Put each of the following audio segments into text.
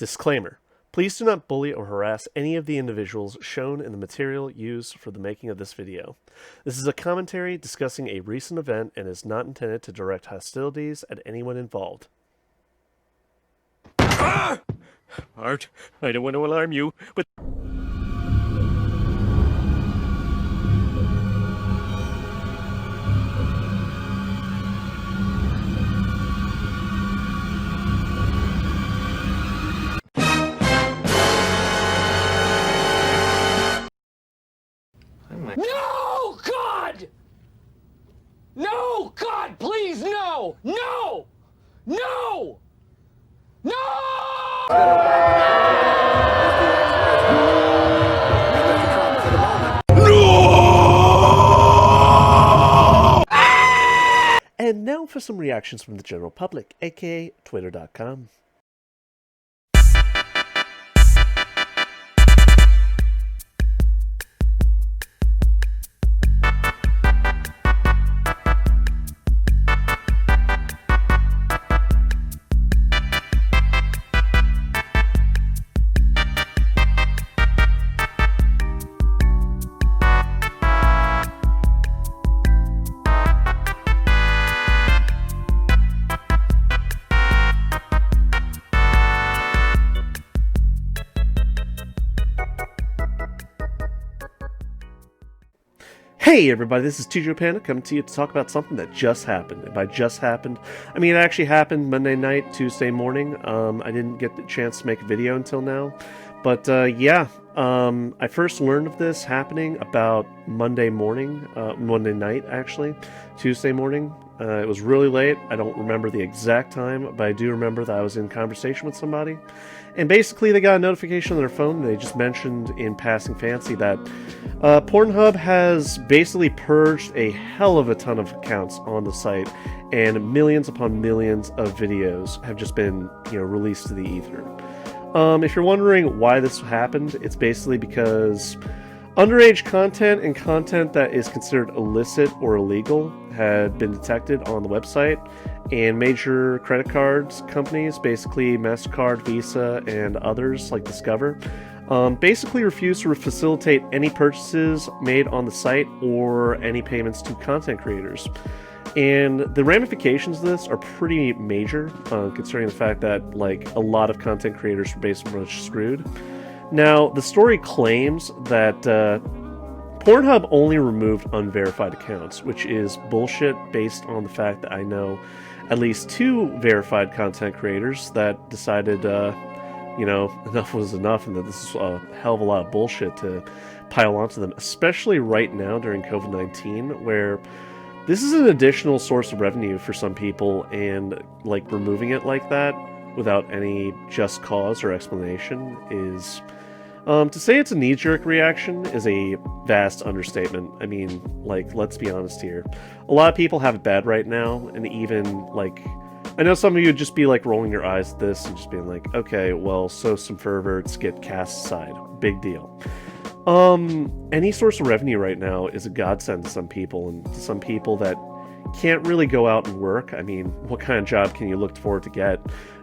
Disclaimer. Please do not bully or harass any of the individuals shown in the material used for the making of this video. This is a commentary discussing a recent event and is not intended to direct hostilities at anyone involved. Art, I don't want to alarm you, but... No, God! No, God, please, no! No! No! And now for some reactions from the general public, aka Twitter.com. Hey everybody, this is TJ Panda coming to you to talk about something that just happened. And by just happened, I mean it actually happened Monday night, Tuesday morning. I didn't get the chance to make a video until now. But I first learned of this happening about Monday night actually, Tuesday morning. It was really late. I don't remember the exact time, but I do remember that I was in conversation with somebody. And basically they got a notification on their phone. They just mentioned in passing fancy that PornHub has basically purged a hell of a ton of accounts on the site, and millions upon millions of videos have just been, released to the ether. If you're wondering why this happened, it's basically because underage content and content that is considered illicit or illegal had been detected on the website, and major credit cards companies, basically MasterCard, Visa, and others like Discover, basically refuse to facilitate any purchases made on the site or any payments to content creators. And the ramifications of this are pretty major, considering the fact that a lot of content creators were basically much screwed. Now, the story claims that Pornhub only removed unverified accounts, which is bullshit based on the fact that I know at least 2 verified content creators that decided, enough was enough, and that this is a hell of a lot of bullshit to pile onto them, especially right now during COVID-19, where this is an additional source of revenue for some people, and removing it like that without any just cause or explanation is... to say it's a knee-jerk reaction is a vast understatement. I mean, let's be honest here. A lot of people have it bad right now, and even, I know some of you would just be, rolling your eyes at this and just being like, okay, well, so some perverts get cast aside. Big deal. Any source of revenue right now is a godsend to some people, and to some people that can't really go out and work. I mean, what kind of job can you look forward to get?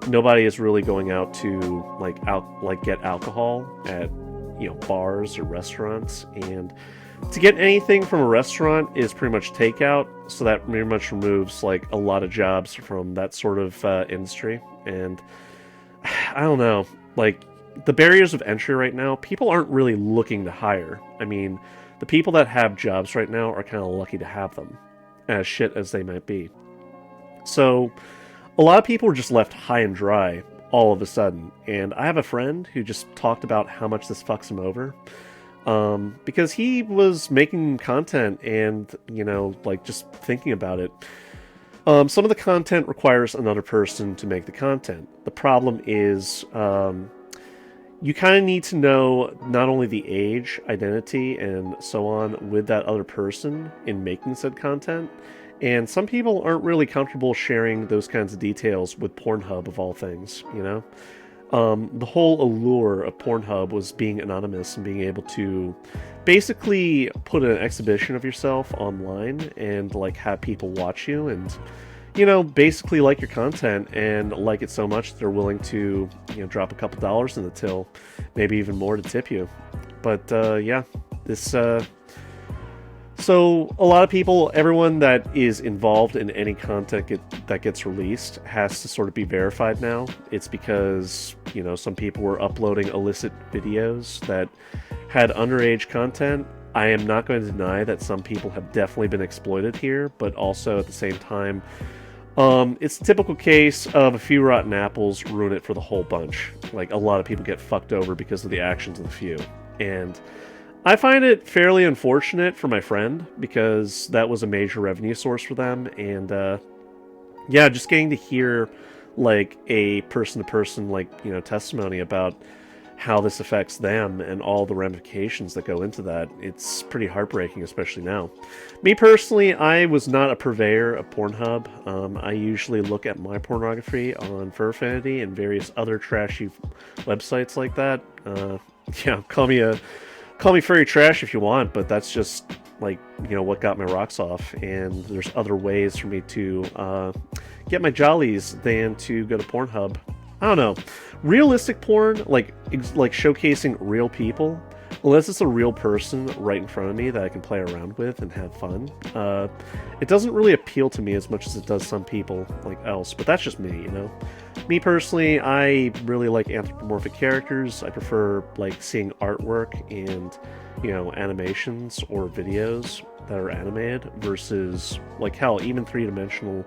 Nobody is really going out to get alcohol at bars or restaurants, and to get anything from a restaurant is pretty much takeout, so that pretty much removes a lot of jobs from that sort of industry. And I don't know, the barriers of entry right now, people aren't really looking to hire. I mean, the people that have jobs right now are kind of lucky to have them, as shit as they might be. So a lot of people were just left high and dry all of a sudden, and I have a friend who just talked about how much this fucks him over, because he was making content and, just thinking about it. Some of the content requires another person to make the content. The problem is, you kind of need to know not only the age, identity, and so on with that other person in making said content, and some people aren't really comfortable sharing those kinds of details with Pornhub of all things, The whole allure of Pornhub was being anonymous and being able to basically put an exhibition of yourself online and have people watch you and basically like your content and like it so much that they're willing to, drop a couple dollars in the till, maybe even more to tip you. But yeah, this. So a lot of people, everyone that is involved in any content that gets released has to sort of be verified now. It's because, some people were uploading illicit videos that had underage content. I am not going to deny that some people have definitely been exploited here, but also at the same time, it's a typical case of a few rotten apples ruin it for the whole bunch. Like, a lot of people get fucked over because of the actions of the few. And I find it fairly unfortunate for my friend, because that was a major revenue source for them, and yeah, just getting to hear like a person-to-person testimony about how this affects them and all the ramifications that go into that, it's pretty heartbreaking, especially now. Me personally, I was not a purveyor of Pornhub. I usually look at my pornography on Furfinity and various other trashy websites like that. Yeah, call me furry trash if you want, but that's just what got my rocks off. And there's other ways for me to get my jollies than to go to Pornhub. I don't know. Realistic porn, like showcasing real people, unless it's a real person right in front of me that I can play around with and have fun, it doesn't really appeal to me as much as it does some people else. But that's just me, Me personally, I really like anthropomorphic characters. I prefer seeing artwork and animations or videos that are animated versus hell, even three-dimensional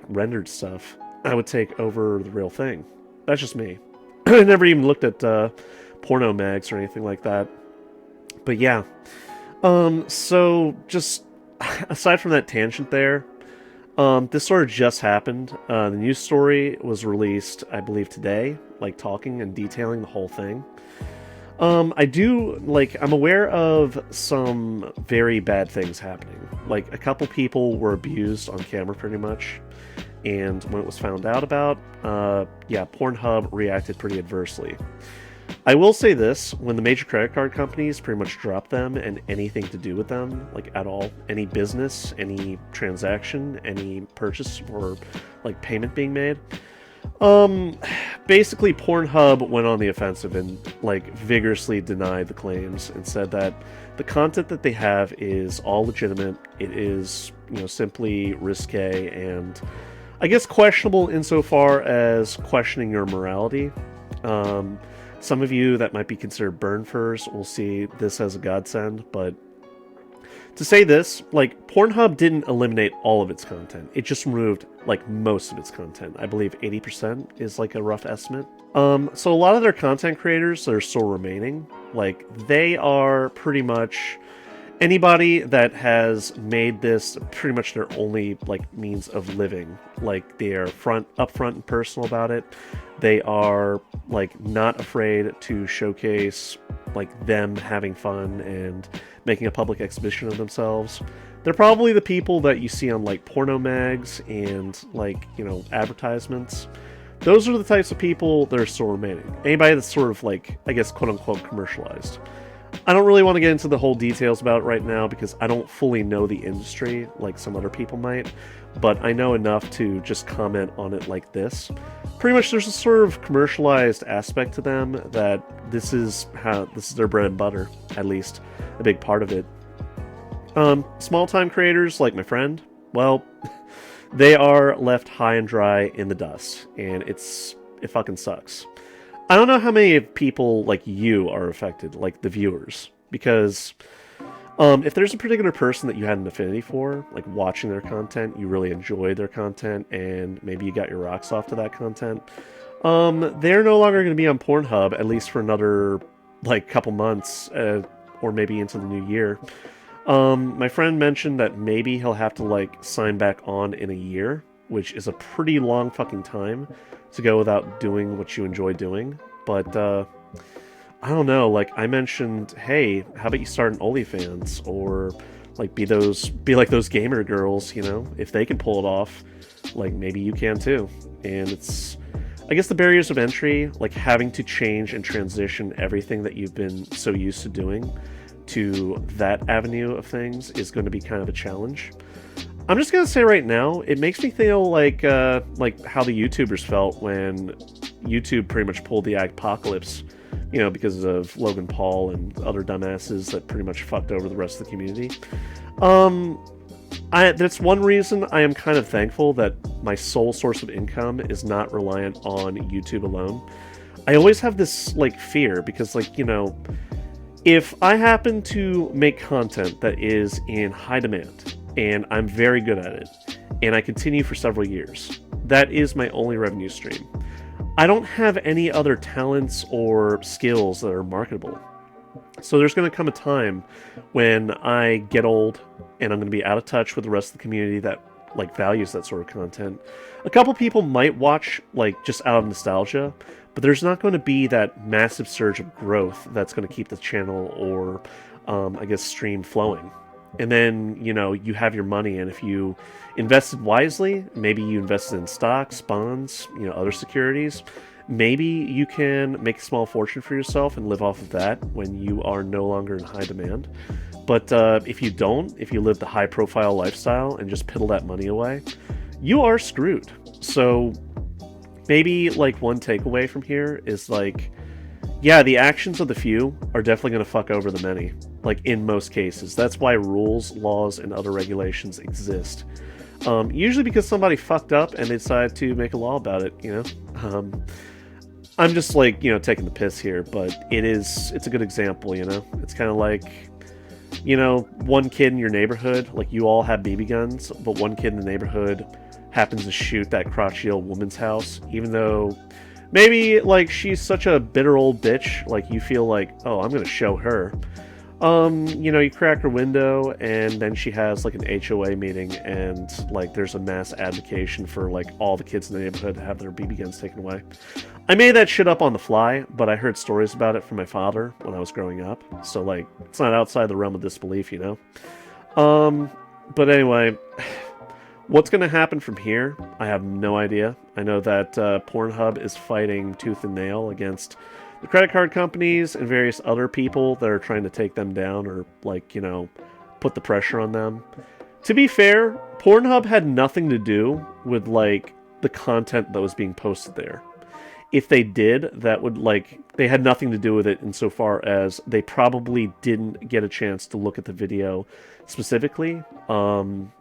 rendered stuff. I would take over the real thing. That's just me. I never even looked at porno mags or anything like that. But yeah. So just aside from that tangent there, this sort of just happened. The news story was released, I believe, today, talking and detailing the whole thing. I'm aware of some very bad things happening. A couple people were abused on camera pretty much. And when it was found out about, Pornhub reacted pretty adversely. I will say this, when the major credit card companies pretty much dropped them and anything to do with them, at all, any business, any transaction, any purchase or payment being made, basically Pornhub went on the offensive and vigorously denied the claims and said that the content that they have is all legitimate. It is, simply risque and I guess questionable insofar as questioning your morality. Some of you that might be considered burn furs will see this as a godsend, but to say this, Pornhub didn't eliminate all of its content. It just removed, most of its content. I believe 80% is, a rough estimate. So a lot of their content creators that are still remaining, they are pretty much anybody that has made this pretty much their only means of living. They are upfront and personal about it. They are not afraid to showcase them having fun and making a public exhibition of themselves. They're probably the people that you see on porno mags and advertisements. Those are the types of people that are still remaining. Anybody that's sort of I guess quote unquote commercialized. I don't really want to get into the whole details about it right now because I don't fully know the industry like some other people might, but I know enough to just comment on it like this. Pretty much there's a sort of commercialized aspect to them that this is their bread and butter, at least a big part of it. Small-time creators like my friend, well, they are left high and dry in the dust, and it fucking sucks. I don't know how many people like you are affected, like the viewers, because if there's a particular person that you had an affinity for, like watching their content, you really enjoyed their content, and maybe you got your rocks off to that content, they're no longer going to be on Pornhub, at least for another couple months, or maybe into the new year. My friend mentioned that maybe he'll have to sign back on in a year, which is a pretty long fucking time to go without doing what you enjoy doing. But I don't know, I mentioned, hey, how about you start an OnlyFans, or be like those gamer girls, if they can pull it off, maybe you can too. And it's, I guess, the barriers of entry, having to change and transition everything that you've been so used to doing to that avenue of things is going to be kind of a challenge. I'm just gonna say right now, it makes me feel like how the YouTubers felt when YouTube pretty much pulled the apocalypse, because of Logan Paul and other dumbasses that pretty much fucked over the rest of the community. That's one reason I am kind of thankful that my sole source of income is not reliant on YouTube alone. I always have this, fear, because, if I happen to make content that is in high demand, and I'm very good at it, and I continue for several years, that is my only revenue stream. I don't have any other talents or skills that are marketable. So there's going to come a time when I get old and I'm going to be out of touch with the rest of the community that values that sort of content. A couple people might watch just out of nostalgia, but there's not going to be that massive surge of growth that's going to keep the channel or stream flowing. And then, you have your money, and if you invested wisely, maybe you invested in stocks, bonds, other securities, maybe you can make a small fortune for yourself and live off of that when you are no longer in high demand. But if you don't, if you live the high-profile lifestyle and just piddle that money away, you are screwed. So maybe, one takeaway from here is, yeah, the actions of the few are definitely going to fuck over the many. In most cases. That's why rules, laws, and other regulations exist. Usually because somebody fucked up and they decided to make a law about it, I'm just, taking the piss here, but it's a good example, It's kind of one kid in your neighborhood, you all have BB guns, but one kid in the neighborhood happens to shoot that crotchety old woman's house, even though maybe, she's such a bitter old bitch, you feel oh, I'm gonna show her. You crack her window, and then she has, an HOA meeting, and, there's a mass advocation for, all the kids in the neighborhood to have their BB guns taken away. I made that shit up on the fly, but I heard stories about it from my father when I was growing up, so, it's not outside the realm of disbelief, But anyway, what's gonna happen from here, I have no idea. I know that Pornhub is fighting tooth and nail against the credit card companies and various other people that are trying to take them down or, put the pressure on them. To be fair, Pornhub had nothing to do with, the content that was being posted there. If they did, that would, they had nothing to do with it insofar as they probably didn't get a chance to look at the video specifically. And,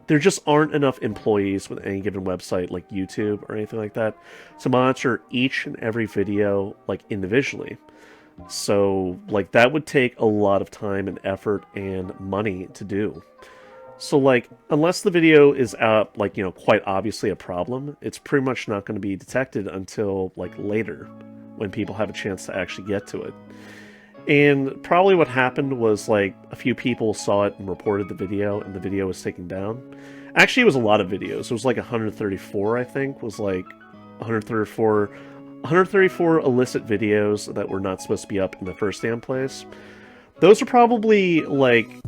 there just aren't enough employees with any given website like YouTube or anything like that to monitor each and every video individually. So that would take a lot of time and effort and money to do. So unless the video is out quite obviously a problem, it's pretty much not going to be detected until later when people have a chance to actually get to it. And probably what happened was, a few people saw it and reported the video, and the video was taken down. Actually, it was a lot of videos. It was 134, I think, was 134 illicit videos that were not supposed to be up in the first damn place. Those are probably,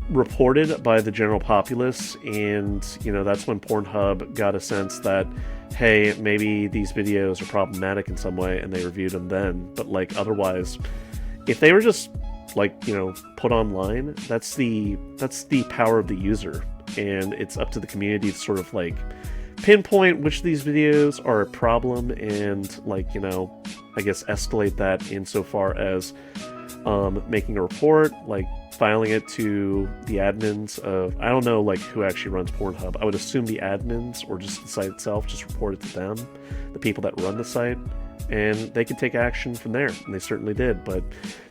reported by the general populace, and, that's when Pornhub got a sense that, hey, maybe these videos are problematic in some way, and they reviewed them then. But, otherwise, if they were just put online, that's the power of the user, and it's up to the community to sort of pinpoint which of these videos are a problem and I guess escalate that insofar as making a report, filing it to the admins of, I don't know who actually runs Pornhub. I would assume the admins or just the site itself, just report it to them, the people that run the site. And they could take action from there, and they certainly did. But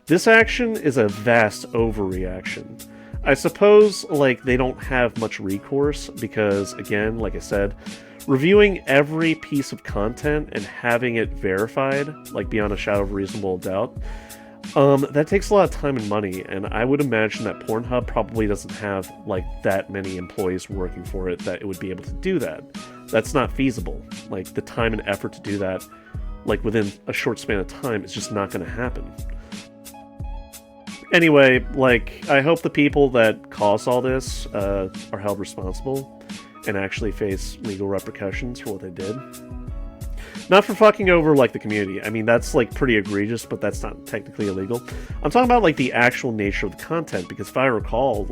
this action is a vast overreaction. I suppose, they don't have much recourse because, again, like I said, reviewing every piece of content and having it verified, beyond a shadow of reasonable doubt, that takes a lot of time and money, and I would imagine that Pornhub probably doesn't have, that many employees working for it that it would be able to do that. That's not feasible. The time and effort to do that, within a short span of time, it's just not going to happen. Anyway, I hope the people that caused all this are held responsible and actually face legal repercussions for what they did. Not for fucking over, the community. I mean, that's, pretty egregious, but that's not technically illegal. I'm talking about, the actual nature of the content, because if I recall,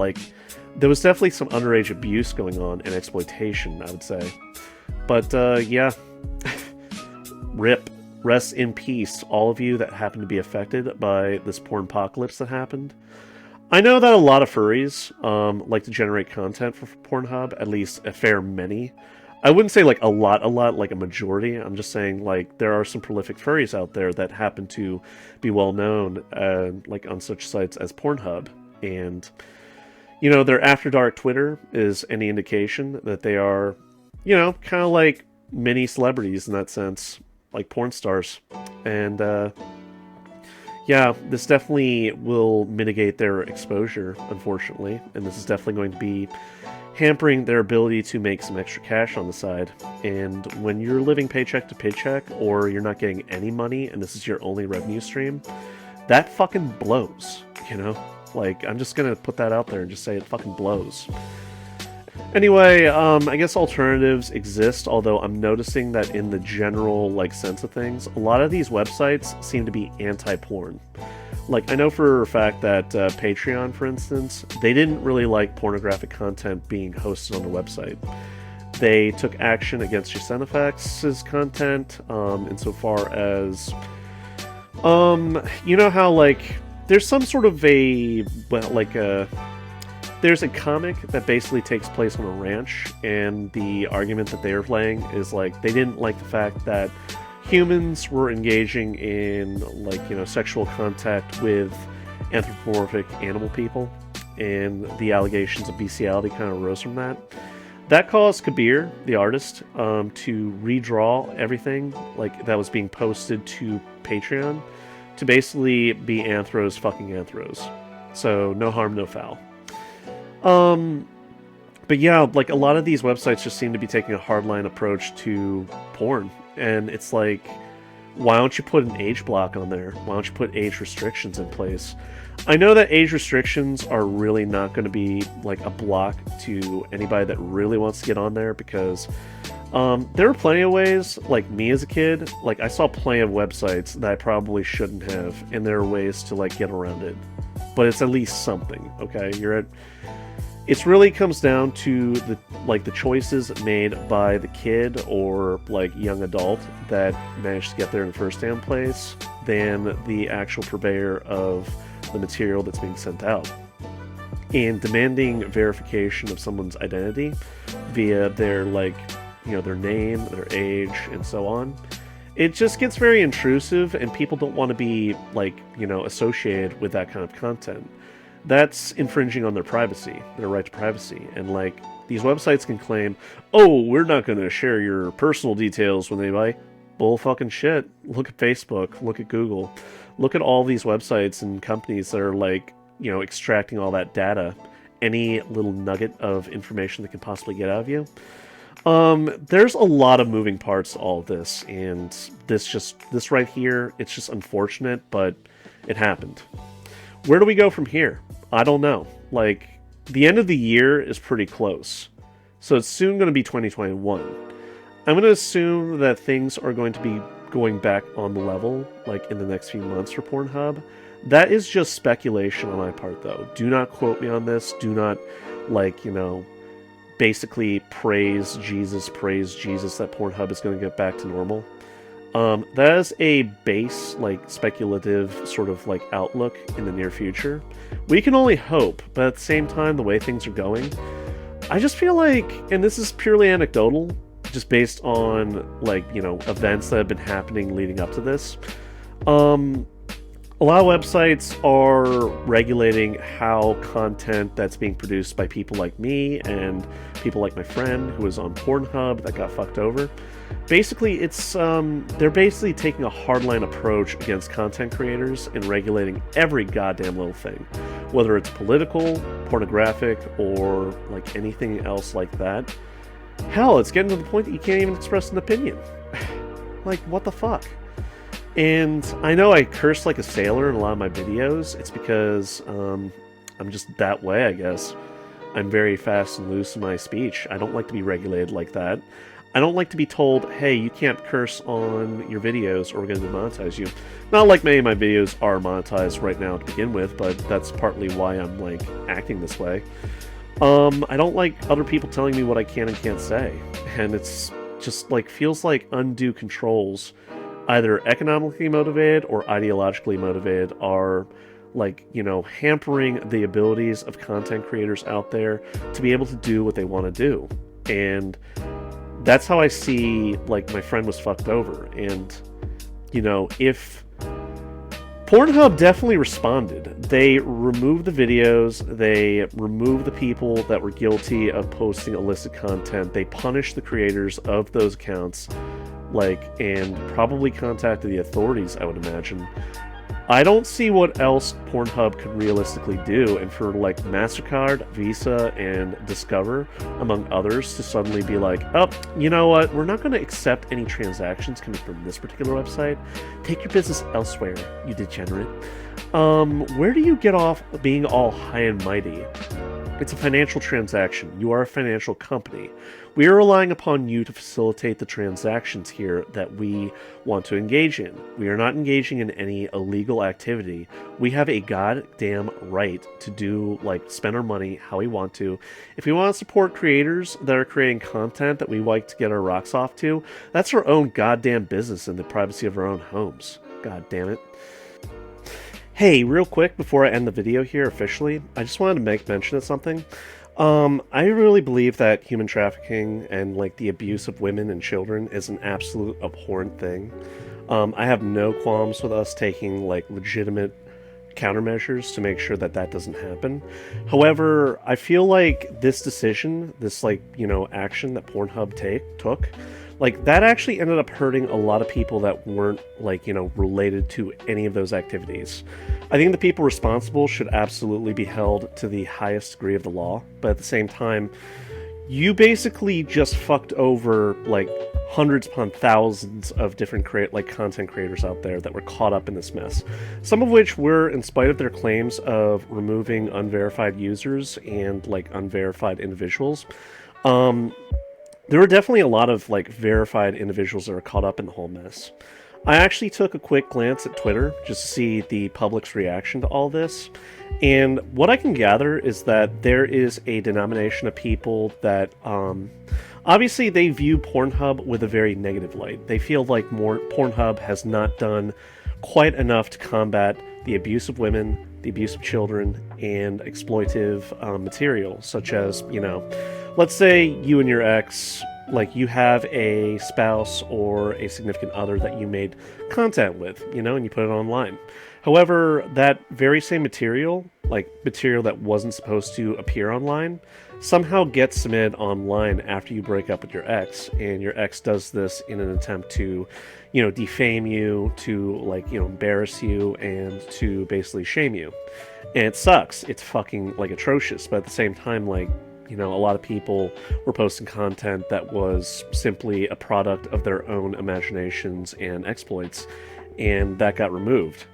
there was definitely some underage abuse going on and exploitation, I would say. But yeah, rip. Rest in peace, all of you that happen to be affected by this pornpocalypse that happened. I know that a lot of furries like to generate content for Pornhub, at least a fair many. I wouldn't say like a lot, like a majority. I'm just saying like there are some prolific furries out there that happen to be well known like on such sites as Pornhub. And, you know, their After Dark Twitter is any indication that they are, you know, kind of like mini celebrities in that sense, like porn stars. And, yeah, this definitely will mitigate their exposure, unfortunately. And this is definitely going to be hampering their ability to make some extra cash on the side. And when you're living paycheck to paycheck, or you're not getting any money, and this is your only revenue stream, that fucking blows, you know? Like, I'm just gonna put that out there and just say it fucking blows. Anyway, I guess alternatives exist, although I'm noticing that in the general, like, sense of things, a lot of these websites seem to be anti-porn. Like, I know for a fact that Patreon, for instance, they didn't really like pornographic content being hosted on the website. They took action against Jacenifex's content, insofar as, you know how, like, there's some sort of a, well, like there's a comic that basically takes place on a ranch, and the argument that they're playing is, like, they didn't like the fact that humans were engaging in, like, you know, sexual contact with anthropomorphic animal people, and the allegations of bestiality kind of arose from that. That caused Kabir, the artist, to redraw everything, like, that was being posted to Patreon to basically be anthros fucking anthros. So, no harm, no foul. But yeah, like, a lot of these websites just seem to be taking a hardline approach to porn. And it's like, why don't you put an age block on there? Why don't you put age restrictions in place? I know that age restrictions are really not going to be, like, a block to anybody that really wants to get on there, because there are plenty of ways. Like, me as a kid, like, I saw plenty of websites that I probably shouldn't have, and there are ways to, like, get around it. But it's at least something, okay? It really comes down to the choices made by the kid or, like, young adult that managed to get there in the first damn place than the actual purveyor of the material that's being sent out. And demanding verification of someone's identity via their, like, you know, their name, their age, and so on, it just gets very intrusive, and people don't want to be, like, you know, associated with that kind of content. That's infringing on their privacy, their right to privacy. And, like, these websites can claim, oh, we're not going to share your personal details when they buy. Bull fucking shit. Look at Facebook, look at Google, look at all these websites and companies that are, like, you know, extracting all that data, any little nugget of information that can possibly get out of you. There's a lot of moving parts to all of this, and this right here, it's just unfortunate, but it happened. Where do we go from here? I don't know. Like, the end of the year is pretty close, so it's soon going to be 2021. I'm going to assume that things are going to be going back on the level, like, in the next few months for Pornhub. That is just speculation on my part, though. Do not quote me on this. Do not, like, you know, basically praise Jesus that Pornhub is going to get back to normal. That is a base, like, speculative sort of, like, outlook in the near future. We can only hope, but at the same time, the way things are going, I just feel like, and this is purely anecdotal, just based on, like, you know, events that have been happening leading up to this, a lot of websites are regulating how content that's being produced by people like me and people like my friend who was on Pornhub that got fucked over. Basically, it's they're basically taking a hardline approach against content creators and regulating every goddamn little thing, whether it's political, pornographic, or, like, anything else like that. Hell, it's getting to the point that you can't even express an opinion. Like, what the fuck? And I know I curse like a sailor in a lot of my videos. It's because I'm just that way, I guess. I'm very fast and loose in my speech. I don't like to be regulated like that. I don't like to be told, hey, you can't curse on your videos or we're going to demonetize you. Not like many of my videos are monetized right now to begin with, but that's partly why I'm, like, acting this way. I don't like other people telling me what I can and can't say, and it's just like feels like undue controls, either economically motivated or ideologically motivated, are like, hampering the abilities of content creators out there to be able to do what they want to do. And that's how I see, like, my friend was fucked over. And, if Pornhub definitely responded. They removed the videos, they removed the people that were guilty of posting illicit content, they punished the creators of those accounts, and probably contacted the authorities, I would imagine. I don't see what else Pornhub could realistically do, and for MasterCard, Visa, and Discover, among others, to suddenly be like, oh, you know what, we're not going to accept any transactions coming from this particular website. Take your business elsewhere, you degenerate. Where do you get off being all high and mighty? It's a financial transaction. You are a financial company. We are relying upon you to facilitate the transactions here that we want to engage in. We are not engaging in any illegal activity. We have a goddamn right to do, spend our money how we want to. If we want to support creators that are creating content that we like to get our rocks off to, that's our own goddamn business in the privacy of our own homes. God damn it. Hey, real quick, before I end the video here officially, I just wanted to make mention of something. I really believe that human trafficking and, the abuse of women and children is an absolute abhorrent thing. I have no qualms with us taking, legitimate countermeasures to make sure that that doesn't happen. However, I feel like this decision, this, action that Pornhub took, that actually ended up hurting a lot of people that weren't, related to any of those activities. I think the people responsible should absolutely be held to the highest degree of the law, but at the same time, you just fucked over, hundreds upon thousands of different content creators out there that were caught up in this mess. Some of which were, in spite of their claims of removing unverified users and, unverified individuals, there were definitely a lot of, verified individuals that are caught up in the whole mess. I actually took a quick glance at Twitter just to see the public's reaction to all this, and what I can gather is that there is a denomination of people that, obviously they view Pornhub with a very negative light. They feel like Pornhub has not done quite enough to combat the abuse of women, the abuse of children, and exploitive material, such as, let's say you and your ex, you have a spouse or a significant other that you made content with, and you put it online. However, that very same material, material that wasn't supposed to appear online, somehow gets submitted online after you break up with your ex, and your ex does this in an attempt to, defame you, to, embarrass you, and to basically shame you. And it sucks. It's fucking, atrocious, but at the same time, a lot of people were posting content that was simply a product of their own imaginations and exploits, and that got removed.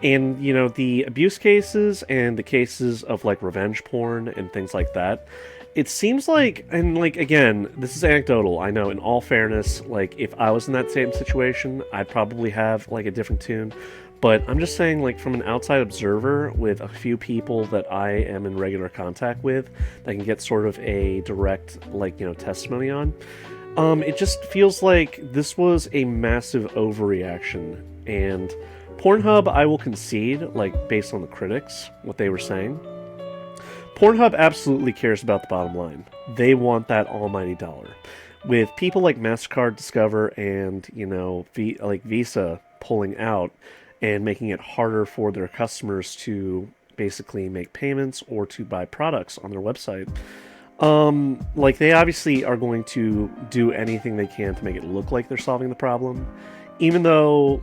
And, the abuse cases and the cases of, revenge porn and things like that, it seems like, and, again, this is anecdotal, I know, in all fairness, if I was in that same situation, I'd probably have, a different tune. But I'm just saying, from an outside observer with a few people that I am in regular contact with that can get sort of a direct, testimony on, it just feels like this was a massive overreaction. And Pornhub, I will concede, based on the critics, what they were saying, Pornhub absolutely cares about the bottom line. They want that almighty dollar. With people like MasterCard, Discover, and, Visa pulling out, and making it harder for their customers to basically make payments or to buy products on their website. They obviously are going to do anything they can to make it look like they're solving the problem, even though,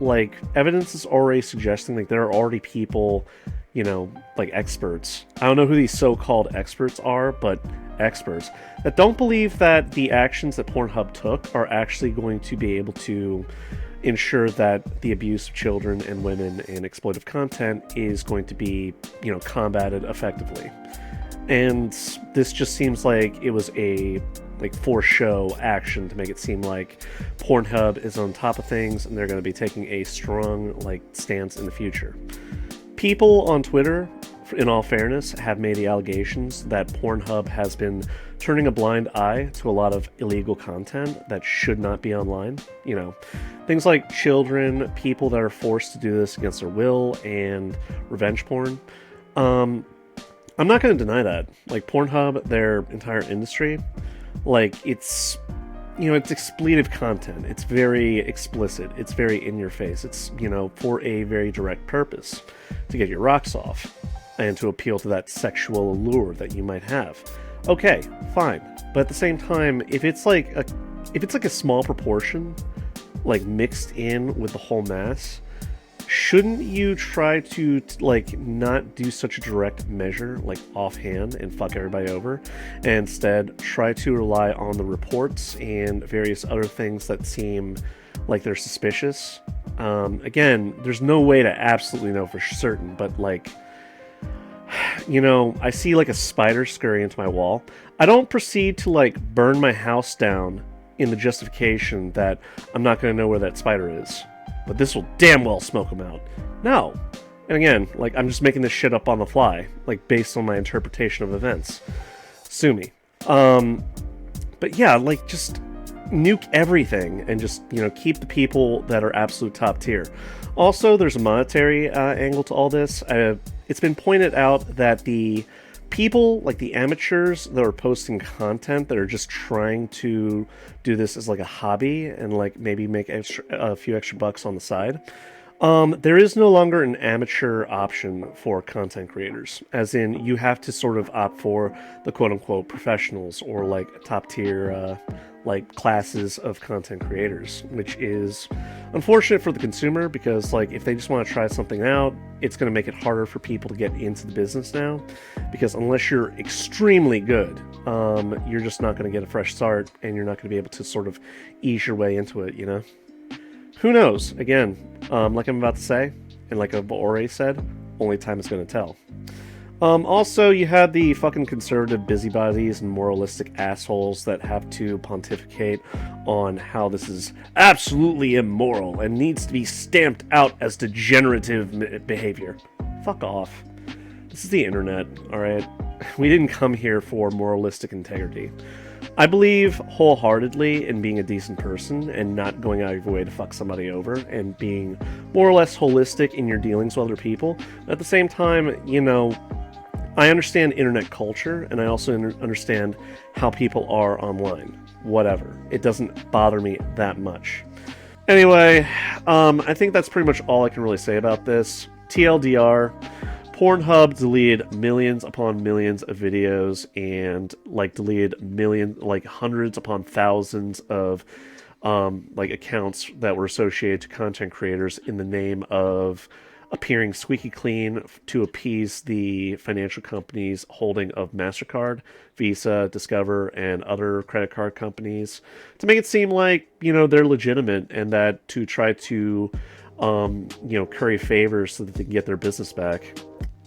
evidence is already suggesting, there are already people, experts. I don't know who these so-called experts are, but experts that don't believe that the actions that Pornhub took are actually going to be able to ensure that the abuse of children and women and exploitive content is going to be, combated effectively. And this just seems like it was a, for show action to make it seem like Pornhub is on top of things and they're going to be taking a strong, stance in the future. People on Twitter in all fairness, have made the allegations that Pornhub has been turning a blind eye to a lot of illegal content that should not be online. You know, things like children, people that are forced to do this against their will, and revenge porn. I'm not going to deny that. Like, Pornhub, their entire industry, like, it's, you know, it's expletive content. It's very explicit. It's very in your face. It's, you know, for a very direct purpose, to get your rocks off and to appeal to that sexual allure that you might have. Okay, fine. But at the same time, if it's like a small proportion, like mixed in with the whole mass, shouldn't you try to like not do such a direct measure, like offhand, and fuck everybody over, and instead try to rely on the reports and various other things that seem like they're suspicious? Again, there's no way to absolutely know for certain, but like, you know, I see like a spider scurry into my wall. I don't proceed to like burn my house down in the justification that I'm not going to know where that spider is, but this will damn well smoke him out. No. And again, like, I'm just making this shit up on the fly, like, based on my interpretation of events. Sue me. But yeah, like, just nuke everything and just, you know, keep the people that are absolute top tier. Also, there's a monetary angle to all this. It's been pointed out that the people, like the amateurs that are posting content that are just trying to do this as like a hobby and like maybe make a few extra bucks on the side, there is no longer an amateur option for content creators, as in you have to sort of opt for the quote-unquote professionals or like top tier like classes of content creators, which is unfortunate for the consumer, because like if they just want to try something out, it's going to make it harder for people to get into the business now, because unless you're extremely good, you're just not going to get a fresh start, and you're not going to be able to sort of ease your way into it, you know? Who knows? Again, like I'm about to say, and like I've already said, only time is going to tell. Also, you had the fucking conservative busybodies and moralistic assholes that have to pontificate on how this is absolutely immoral and needs to be stamped out as degenerative behavior. Fuck off. This is the internet, alright? We didn't come here for moralistic integrity. I believe wholeheartedly in being a decent person and not going out of your way to fuck somebody over, and being more or less holistic in your dealings with other people. At the same time, you know, I understand internet culture, and I also understand how people are online. Whatever. It doesn't bother me that much. Anyway, I think that's pretty much all I can really say about this. TLDR, Pornhub deleted millions upon millions of videos, and like deleted millions, like hundreds upon thousands of like accounts that were associated to content creators in the name of appearing squeaky clean to appease the financial companies holding of MasterCard, Visa, Discover, and other credit card companies, to make it seem like, you know, they're legitimate, and that to try to, you know, curry favors so that they can get their business back.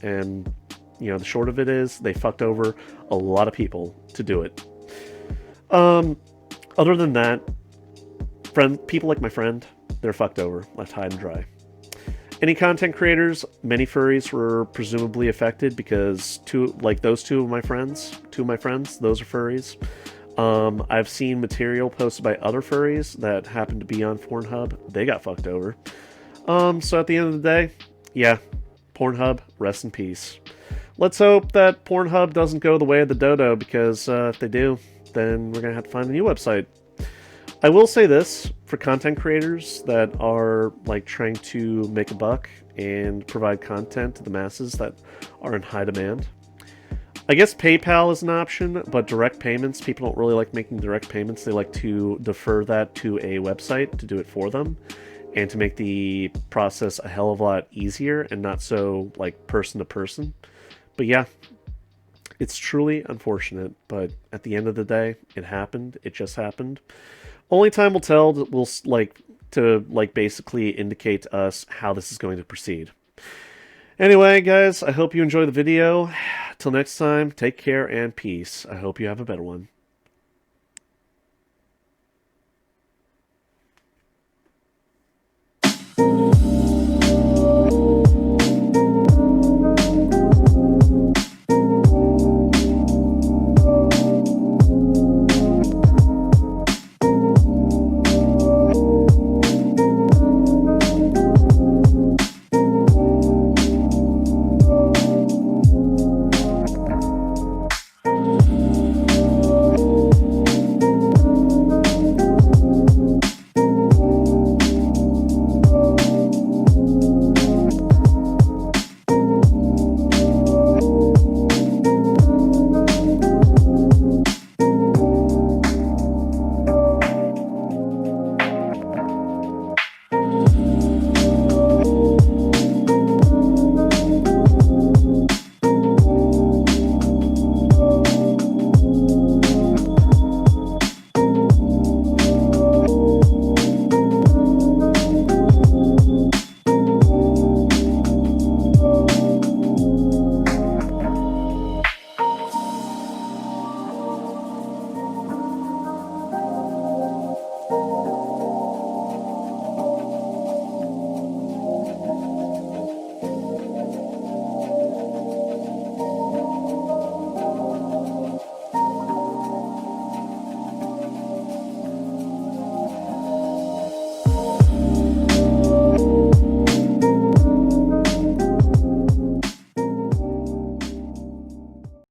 And, you know, the short of it is they fucked over a lot of people to do it. Other than that, people like my friend, they're fucked over, left high and dry. Any content creators, many furries were presumably affected, because those two of my friends, those are furries. I've seen material posted by other furries that happened to be on Pornhub. They got fucked over. So at the end of the day, yeah, Pornhub, rest in peace. Let's hope that Pornhub doesn't go the way of the dodo, because if they do, then we're going to have to find a new website. I will say this, for content creators that are like trying to make a buck and provide content to the masses that are in high demand, I guess PayPal is an option, but direct payments, people don't really like making direct payments. They like to defer that to a website to do it for them, and to make the process a hell of a lot easier and not so like person to person. But yeah, it's truly unfortunate, but at the end of the day, it happened. It just happened. Only time will tell. Will basically indicate to us how this is going to proceed. Anyway, guys, I hope you enjoy the video. Till next time, take care and peace. I hope you have a better one.